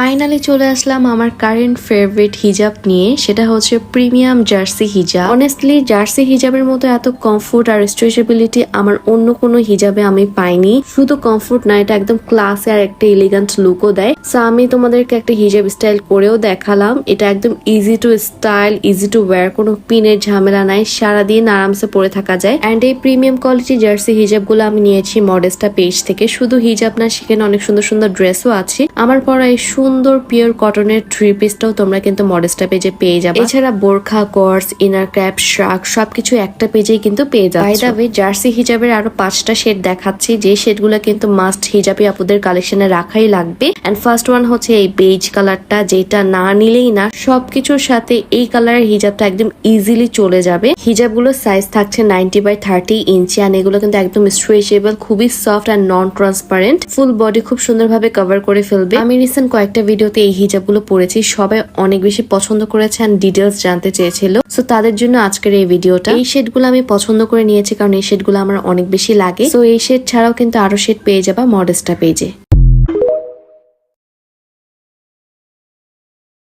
Finally চলে আসলাম আমার current favourite হিজাব নিয়ে, সেটা হচ্ছে প্রিমিয়াম জার্সি হিজাব। অনেস্টলি জার্সি হিজাবের মতো এত কমফোর্ট আর স্ট্রেচেবিলিটি আমার অন্য কোনো হিজাবে আমি পাইনি। শুধু কমফোর্ট না, এটা একদম ক্লাসে আর একটা এলিগেন্ট লুকও দেয়। সো আমি তোমাদেরকে একটা হিজাব স্টাইল করেও দেখালাম। এটা একদম easy to style, easy to wire, কোনো পিনের ঝামেলা নাই, সারাদিন আরামসে পরে থাকা যায়। অ্যান্ড এই প্রিমিয়াম কোয়ালিটি জার্সি হিজাব গুলো আমি নিয়েছি মডেস্টা পেজ থেকে। শুধু হিজাব না, সেখানে অনেক সুন্দর সুন্দর ড্রেসও আছে। আমার পরা এই সুন্দর পিওর কটনের থ্রি পিসটাও তোমরা কিন্তু মডেস্টা পেজে পেয়ে যাবে। এছাড়া বোরখা, কর্স, ইনার ক্যাপ, শার্ক সবকিছু একটা পেজেই কিন্তু পেয়ে যাবে। বাই দ্য ওয়ে, জার্সি হিজাবের আরো 5টা শেড দেখাচ্ছি, যে শেডগুলো কিন্তু মাস্ট হিজাবি আপুদের কালেকশনে রাখাই লাগবে। এন্ড ফার্স্ট ওয়ান হচ্ছে এই বেজ কালারটা, যেটা না নিলেই না। সবকিছুর সাথে এই কালারের হিজাবটা একদম ইজিলি চলে যাবে। হিজাবগুলোর সাইজ থাকছে 90/30 ইঞ্চি, আর এগুলো কিন্তু একদম স্ট্রেচেবল, খুবই সফট আর নন ট্রান্সপারেন্ট। ফুল বডি খুব সুন্দরভাবে কভার করে ফেলবে। আমি রিসেন্ট কয়েকটা ভিডিওতে এই হিজাবগুলো পরেছি, সবাই অনেক বেশি পছন্দ করেছে আর ডিটেলস জানতে চেয়েছিল। সো তাদের জন্য আজকের এই ভিডিওটা। এই শেডগুলো আমি পছন্দ করে নিয়েছি, কারণ এই শেডগুলো আমার অনেক বেশি লাগে। সো এই শেড ছাড়াও কিন্তু আরো শেড পেয়ে যাবা মডেস্টা পেজে।